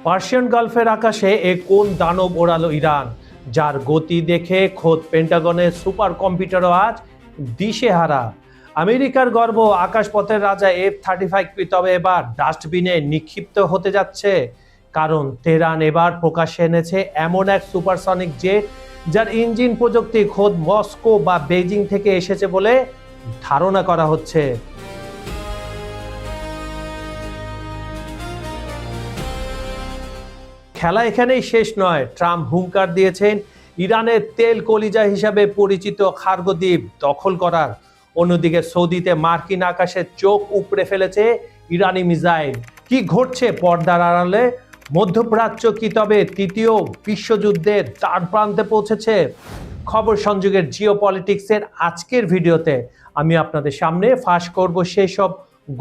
Persian গালফের আকাশে কোন দানব ওড়ালো ইরান, যার গতি দেখে খোদ পেন্টাগনের সুপার কম্পিউটারও আজ দিশেহারা। আমেরিকার গর্ব আকাশপথের রাজা F-35 তবে এবার ডাস্টবিনে নিক্ষিপ্ত হতে যাচ্ছে, কারণ তেহরান এবার প্রকাশ্যে এনেছে এমন এক সুপারসনিক জেট যার ইঞ্জিন প্রযুক্তি খোদ মস্কো বা বেজিং থেকে এসেছে বলে ধারণা করা হচ্ছে। খেলা এখানেই শেষ নয়। ট্রাম্প হুঙ্কার দিয়েছেন ইরানের তেল কলিজা হিসাবে পরিচিত খার্গো দ্বীপ দখল করার। অন্যদিকে সৌদিতে মার্কিন আকাশে চোখ উপড়ে ফেলেছে ইরানি মিসাইল। কি ঘটছে পর্দার আড়ালে? মধ্যপ্রাচ্য কি তবে তৃতীয় বিশ্বযুদ্ধের দ্বার প্রান্তে পৌঁছেছে? খবর সংযোগের জিওপলিটিক্সের আজকের ভিডিওতে আমি আপনাদের সামনে ফাঁস করব সেই সব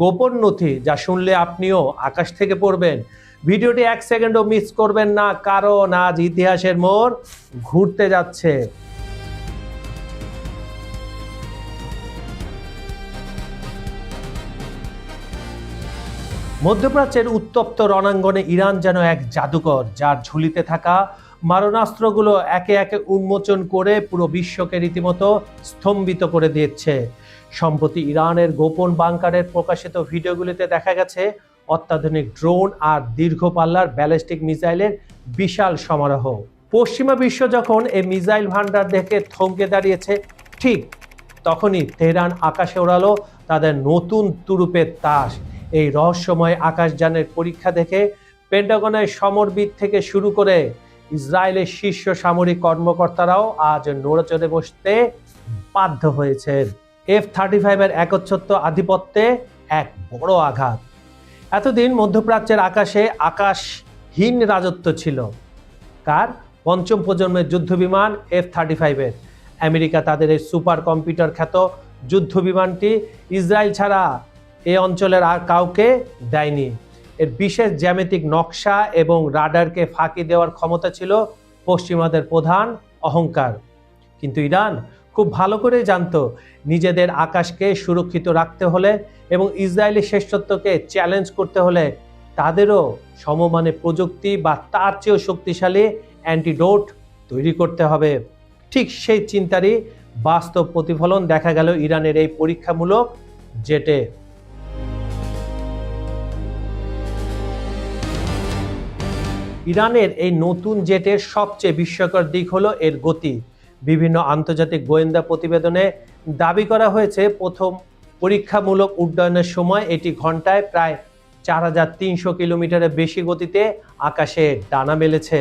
গোপন নথি যা শুনলে আপনিও আকাশ থেকে পড়বেন। ভিডিওটি 1 সেকেন্ডও মিস করবেন না, কারণ আজ ইতিহাসের মোড় ঘুরতে যাচ্ছে। মধ্যপ্রাচ্যের উত্তপ্ত রণাঙ্গনে ইরান যেন এক জাদুকর, যার ঝুলিতে থাকা মারণাস্ত্রগুলো একে একে উন্মোচন করে পুরো বিশ্বকে রীতিমতো স্তম্ভিত করে দিচ্ছে। সম্প্রতি ইরানের গোপন বাংকারের প্রকাশিত ভিডিওগুলিতে দেখা গেছে অত্যাধুনিক ড্রোন আর দীর্ঘ পাল্লার ব্যালিস্টিক মিসাইলের বিশাল সমারোহ। পশ্চিমা বিশ্ব যখন এই মিসাইল ভান্ডার দেখে থমকে দাঁড়িয়েছে, ঠিক তখনই তেহরান আকাশে ওড়ালো তাদের নতুন তুরুপের তাস। এই রহস্যময় আকাশযানের পরীক্ষা দেখে পেন্টাগনের সমরবিদ থেকে শুরু করে ইসরায়েলের শীর্ষ সামরিক কর্মকর্তারাও আজ নড়েচড়ে বসতে বাধ্য হয়েছেন। F-35 এর একচ্ছত্ব আধিপত্যে এক বড় আঘাত। এতদিন মধ্যপ্রাচ্যের আকাশে আকাশহীন রাজত্ব ছিল কার? পঞ্চম প্রজন্মের যুদ্ধবিমান F-35 এর। আমেরিকা তাদের এই সুপার কম্পিউটার খ্যাত যুদ্ধবিমানটি ইসরায়েল ছাড়া এই অঞ্চলের আর কাউকে দেয়নি। এর বিশেষ জ্যামিতিক নকশা এবং রাডারকে ফাঁকি দেওয়ার ক্ষমতা ছিল পশ্চিমাদের প্রধান অহংকার। কিন্তু ইরান খুব ভালো করেই জানতো নিজেদের আকাশকে সুরক্ষিত রাখতে হলে এবং ইসরায়েলি শ্রেষ্ঠত্বকে চ্যালেঞ্জ করতে হলে তাদেরও সমমানের প্রযুক্তি বা তার চেয়েও শক্তিশালী অ্যান্টিডোট তৈরি করতে হবে। ঠিক সেই চিন্তারই বাস্তব প্রতিফলন দেখা গেল ইরানের এই পরীক্ষামূলক জেটে। ইরানের এই নতুন জেটের সবচেয়ে বিস্ময়কর দিক হলো এর গতি। বিভিন্ন আন্তর্জাতিক গোয়েন্দা প্রতিবেদনে দাবি করা হয়েছে প্রথম পরীক্ষামূলক উড্ডয়নের সময় এটি ঘন্টায় প্রায় 4300 কিলোমিটারের বেশি গতিতে আকাশে ডানা মেলেছে।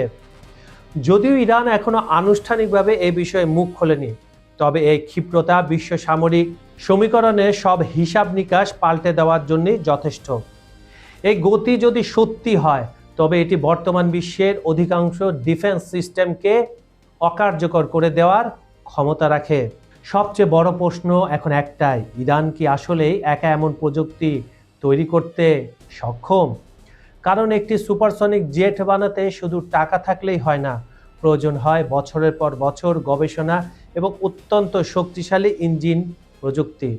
যদিও ইরান এখনো আনুষ্ঠানিকভাবে এই বিষয়ে মুখ খোলেনি, তবে এই ক্ষিপ্রতা বিশ্ব সামরিক সমীকরণে সব হিসাব নিকাশ পাল্টে দেওয়ার জন্যই যথেষ্ট। এই গতি যদি সত্যি হয় তবে এটি বর্তমান বিশ্বের অধিকাংশ ডিফেন্স সিস্টেমকে অকার্যকর করে দেওয়ার ক্ষমতা রাখে। সবচেয়ে বড় প্রশ্ন এখন একটাই, ইরান কি আসলেই একা এমন প্রযুক্তি তৈরি করতে সক্ষম? কারণ একটি সুপারসনিক জেট বানাতে শুধু টাকা থাকলেই হয় না, প্রয়োজন হয় বছরের পর বছর গবেষণা এবং অত্যন্ত শক্তিশালী ইঞ্জিন প্রযুক্তি।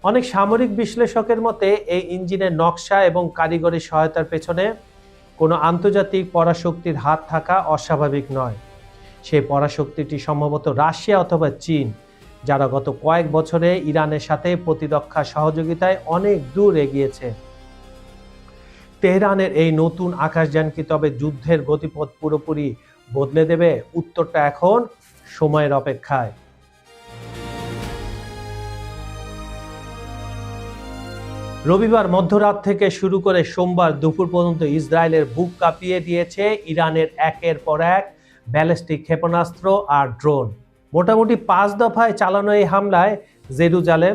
অনেক সামরিক বিশ্লেষকের মতে এই ইঞ্জিনের নকশা এবং কারিগরি সহায়তার পেছনে কোনো আন্তর্জাতিক পরাশক্তির হাত থাকা অস্বাভাবিক নয়। সেই পরাশক্তিটি সম্ভবত রাশিয়া অথবা চীন, যারা গত কয়েক বছরে ইরানের সাথে প্রতিরক্ষা সহযোগিতায় অনেক দূর এগিয়েছে। তেহরানের এই নতুন আকাশযান কি তবে যুদ্ধের গতিপথ পুরোপুরি বদলে দেবে? উত্তরটা এখন সময়ের অপেক্ষায়। রবিবার মধ্যরাত থেকে শুরু করে সোমবার দুপুর পর্যন্ত ইসরায়েলের বুক কাঁপিয়ে দিয়েছে ইরানের একের পর এক ব্যালিস্টিক ক্ষেপণাস্ত্র আর ড্রোন। মোটামুটি 5 দফায় চালানো এই হামলায় জেরুজালেম,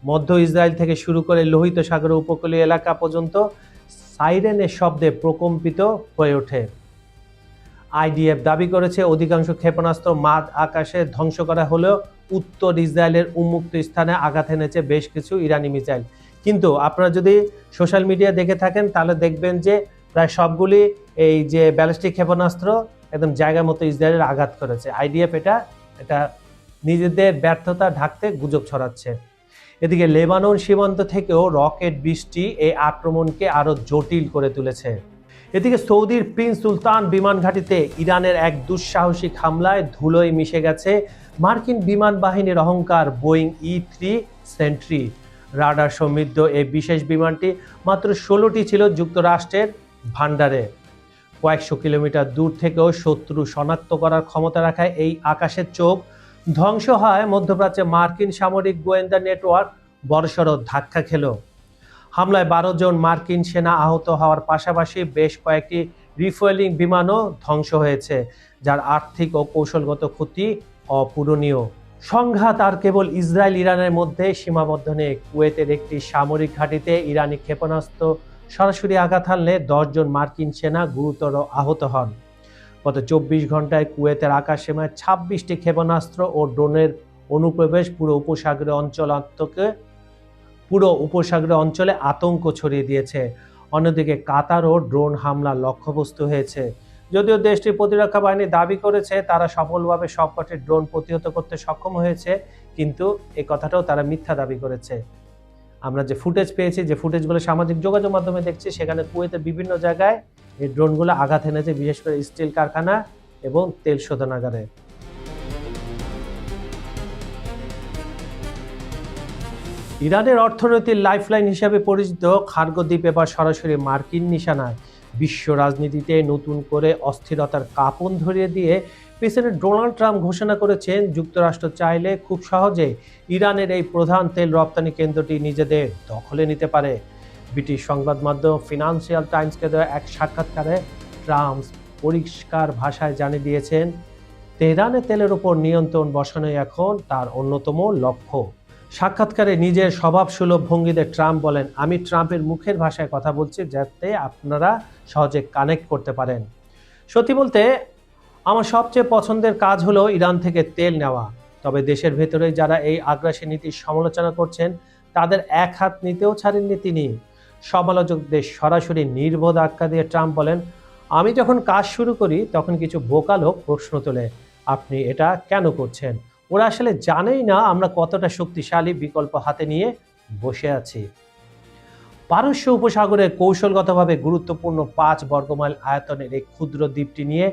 মধ্য ইসরায়েল থেকে শুরু করে লোহিত সাগরের উপকূলীয় এলাকা পর্যন্ত সাইরেনের শব্দে প্রকম্পিত হয়ে ওঠে। আইডিএফ দাবি করেছে অধিকাংশ ক্ষেপণাস্ত্র মাঝ আকাশে ধ্বংস করা হলেও উত্তর ইসরায়েলের উন্মুক্ত স্থানে আঘাত এনেছে বেশ কিছু ইরানি মিসাইল। কিন্তু আপনারা যদি সোশ্যাল মিডিয়া দেখে থাকেন তাহলে দেখবেন যে প্রায় সবগুলি এই যে ব্যালিস্টিক ক্ষেপণাস্ত্র একদম জায়গা মতো ইসরায়েলের আঘাত করেছে। আইডিএফ এটা নিজেদের ব্যর্থতা ঢাকতে গুজব ছড়াচ্ছে। এদিকে লেবানন সীমান্ত থেকেও রকেট বৃষ্টি এই আক্রমণকে আরো জটিল করে তুলেছে। এদিকে সৌদির প্রিন্স সুলতান বিমান ঘাঁটিতে ইরানের এক দুঃসাহসিক হামলায় ধুলোয় মিশে গেছে মার্কিন বিমান বাহিনীর অহংকার বোয়িং E-3 সেন্ট্রি। রাডার সমৃদ্ধ এই বিশেষ বিমানটি মাত্র 16টি ছিল যুক্তরাষ্ট্রের ভান্ডারে। কয়েকশো কিলোমিটার দূর থেকেও শত্রু শনাক্ত করার ক্ষমতা রাখায় এই আকাশের চোখ ধ্বংস হয় মধ্যপ্রাচ্যে মার্কিন সামরিক গোয়েন্দা নেটওয়ার্ক বড়সড় ধাক্কা খেল। হামলায় 12 জন মার্কিন সেনা আহত হওয়ার পাশাপাশি বেশ কয়েকটি রিফুয়েলিং বিমানও ধ্বংস হয়েছে, যার আর্থিক ও কৌশলগত ক্ষতি অপূরণীয়। সংঘাত আর কেবল ইসরায়েল ইরানের মধ্যে সীমাবদ্ধ নেই। কুয়েতের একটি সামরিক ঘাঁটিতে ইরানি ক্ষেপণাস্ত্র সরাসরি আঘাত হানলে 10 জন মার্কিন সেনা গুরুতর আহত হন। গত 24 ঘন্টায় কুয়েতের আকাশসীমায় 26টি ক্ষেপণাস্ত্র ও ড্রোনের অনুপ্রবেশ পুরো উপসাগরীয় অঞ্চলে আতঙ্ক ছড়িয়ে দিয়েছে। অন্যদিকে কাতারও ড্রোন হামলা লক্ষ্যবস্তু হয়েছে। যদিও দেশটির প্রতিরক্ষা বাহিনী দাবি করেছে তারা সফলভাবে সবকটি ড্রোন প্রতিহত করতে সক্ষম হয়েছে, কিন্তু এই কথাটাও তারা মিথ্যা দাবি করেছে। আমরা যে ফুটেজ পেয়েছি, যে ফুটেজগুলো সামাজিক যোগাযোগ মাধ্যমে দেখছি, সেখানে কুয়েতের বিভিন্ন জায়গায় এই ড্রোনগুলো আঘাত এনেছে, বিশেষ করে স্টিল কারখানা এবং তেল শোধনাগারে। ইরানের অর্থনৈতিক লাইফলাইন হিসেবে পরিচিত খার্গো দ্বীপ এবার সরাসরি মার্কিন নিশানায়। বিশ্ব রাজনীতিতে নতুন করে অস্থিরতার কাঁপন ধরিয়ে দিয়ে প্রেসিডেন্ট ডোনাল্ড ট্রাম্প ঘোষণা করেছেন যুক্তরাষ্ট্র চাইলে খুব সহজে ইরানের এই প্রধান তেল রপ্তানি কেন্দ্রটি নিজেদের দখলে নিতে পারে। ব্রিটিশ সংবাদ মাধ্যম ফিনান্সিয়াল টাইমসকে দেওয়া এক সাক্ষাৎকারে ট্রাম্প পরিষ্কার ভাষায় জানিয়ে দিয়েছেন, তেহরানে তেলের উপর নিয়ন্ত্রণ বসানোই এখন তার অন্যতম লক্ষ্য। সাক্ষাৎকারে নিজের স্বভাবসুলভ ভঙ্গিতে ট্রাম্প বলেন, আমি ট্রাম্পের মুখের ভাষায় কথা বলছি যাতে আপনারা সহজে কানেক্ট করতে পারেন। সত্যি বলতে আমার সবচেয়ে পছন্দের কাজ হলো ইরান থেকে তেল নেওয়া। তবে দেশের ভেতরে যারা এই আগ্রাসী নীতির সমালোচনা করছেন তাদের এক হাত নিতেও ছাড়েননি তিনি। সমালোচকদের সরাসরি নির্বোধ আখ্যা দিয়ে ট্রাম্প বলেন, আমি যখন কাজ শুরু করি তখন কিছু বোকা লোক প্রশ্ন তোলে, আপনি এটা কেন করছেন? ওরা আসলে জানেই না আমরা কতটা শক্তিশালী বিকল্প হাতে নিয়ে বসে আছি। পারস্য উপসাগরে কৌশলগতভাবে গুরুত্বপূর্ণ 5 বর্গমাইল আয়তনের এই ক্ষুদ্র দ্বীপটি নিয়ে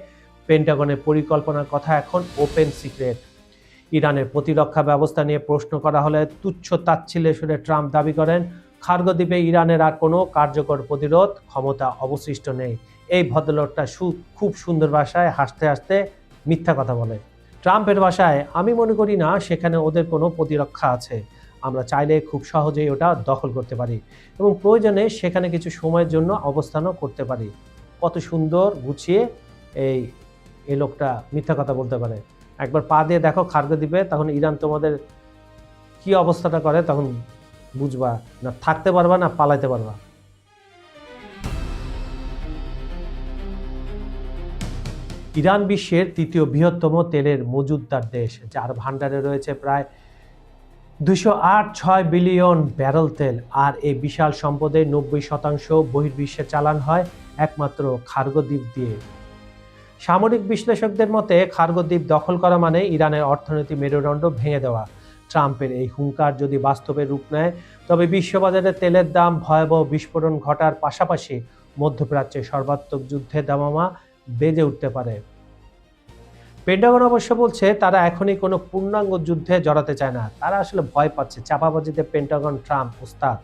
পেন্টাগনের পরিকল্পনার কথা এখন ওপেন সিক্রেট। ইরানের প্রতিরক্ষা ব্যবস্থা নিয়ে প্রশ্ন করা হলে তুচ্ছ তাচ্ছিল্যের সুরে ট্রাম্প দাবি করেন, খার্গো দ্বীপে ইরানের আর কোনো কার্যকর প্রতিরোধ ক্ষমতা অবশিষ্ট নেই। এই ভদ্রলোকটা খুব সুন্দর ভাষায় হাসতে হাসতে মিথ্যা কথা বলে। ট্রাম্পের ভাষায়, আমি মনে করি না সেখানে ওদের কোনো প্রতিরক্ষা আছে। আমরা চাইলে খুব সহজেই ওটা দখল করতে পারি এবং প্রয়োজনে সেখানে কিছু সময়ের জন্য অবস্থানও করতে পারি। কত সুন্দর গুছিয়ে এই লোকটা মিথ্যা কথা বলতে পারে। একবার পা দিয়ে দেখো খার্গো দ্বীপে, তখন ইরান তোমাদের কি অবস্থাটা করে তখন বুঝবা, না থাকতে পারবা না পালাইতে পারবা। ইরান বিশ্বের তৃতীয় বৃহত্তম তেলের মজুতদার দেশ, যার ভান্ডারে রয়েছে প্রায় 208-6 বিলিয়ন ব্যারেল তেল। আর এই বিশাল সম্পদের 90% বহির্বিশ্বে চালান হয় একমাত্র খার্গো দ্বীপ দিয়ে। সামরিক বিশ্লেষকদের মতে খার্গো দ্বীপ দখল করা মানে ইরানের অর্থনৈতিক মেরুদণ্ড ভেঙে দেওয়া। ট্রাম্পের এই হুঙ্কার যদি বাস্তবে রূপ নেয় তবে বিশ্ববাজারে তেলের দাম ভয়াবহ বিস্ফোরণ ঘটার পাশাপাশি মধ্যপ্রাচ্যে সর্বাত্মক যুদ্ধের দামামা বেজে উঠতে পারে। পেন্টাগন অবশ্য বলছে তারা এখনই কোনো পূর্ণাঙ্গ যুদ্ধে জড়াতে চায় না। তারা আসলে ভয় পাচ্ছে। চাপাবাজিতে পেন্টাগন ট্রাম্প উস্তাদ।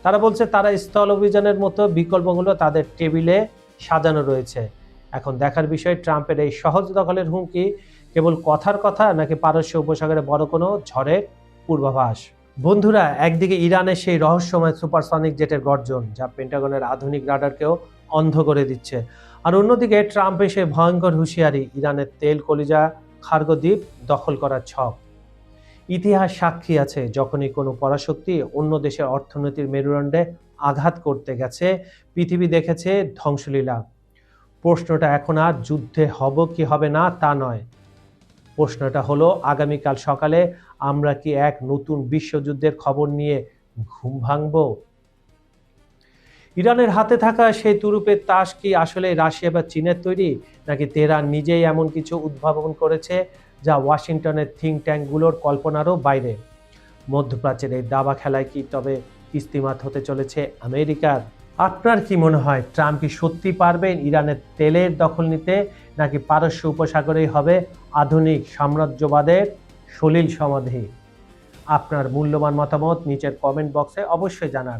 তারা বলছে তারা স্থল অভিযানের মতো বিকল্পগুলো তাদের টেবিলে সাজানো রয়েছে। এখন দেখার বিষয় ট্রাম্পের এই সহজ দখলের হুমকি কেবল কথার কথা নাকি পারস্য উপসাগরে বড় কোনো ঝড়ের পূর্বাভাস। বন্ধুরা, একদিকে ইরানের সেই রহস্যময় সুপারসনিক জেটের গর্জন, যা পেন্টাগনের আধুনিক রাডারকেও অন্ধ করে দিচ্ছে, আর অন্যদিকে ট্রাম্পের সেই ভয়ঙ্কর হুঁশিয়ারি ইরানের তেল কলিজা খার্গো দ্বীপ দখল করার ছক। ইতিহাস সাক্ষী আছে, যখনই কোনো পরাশক্তি অন্য দেশের অর্থনীতির মেরুদণ্ডে আঘাত করতে গেছে পৃথিবী দেখেছে ধ্বংসলীলা। প্রশ্নটা এখন আর যুদ্ধে হব কি হবে না তা নয়। প্রশ্নটা হলো আগামীকাল সকালে আমরা কি এক নতুন বিশ্বযুদ্ধের খবর নিয়ে ঘুম ভাঙব? ইরানের হাতে থাকা সেই তুরুপের তাস কি আসলে রাশিয়া বা চীনের তৈরি, নাকি তেহরান নিজেই এমন কিছু উদ্ভাবন করেছে যা ওয়াশিংটনের থিঙ্ক ট্যাঙ্কগুলোর কল্পনারও বাইরে? মধ্যপ্রাচ্যের এই দাবা খেলায় কি তবে কিস্তিমাত হতে চলেছে আমেরিকার? আপনার কি মনে হয় ট্রাম্প কি সত্যি পারবেন ইরানের তেলের দখল নিতে, নাকি পারস্য উপসাগরেই হবে আধুনিক সাম্রাজ্যবাদের সলিল সমাধি? আপনার মূল্যবান মতামত নিচের কমেন্ট বক্সে অবশ্যই জানান।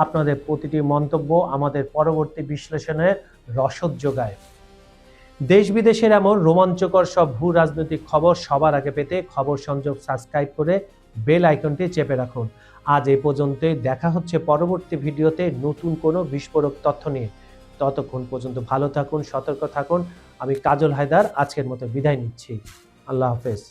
আপনাদের প্রতিটি মন্তব্য আমাদের পরবর্তী বিশ্লেষণের রসদ যোগায়। দেশ বিদেশের এমন রোমাঞ্চকর সব ভূ রাজনৈতিক খবর সবার আগে পেতে খবর সংযোগ সাবস্ক্রাইব করে বেল আইকনটি চেপে রাখুন। আজ এই পর্যন্তই, দেখা হচ্ছে পরবর্তী ভিডিওতে নতুন কোনো বিস্ফোরক তথ্য নিয়ে। ততক্ষণ পর্যন্ত ভালো থাকুন, সতর্ক থাকুন। আমি কাজল হায়দার আজকের মতো বিদায় নিচ্ছি। আল্লাহ হাফেজ।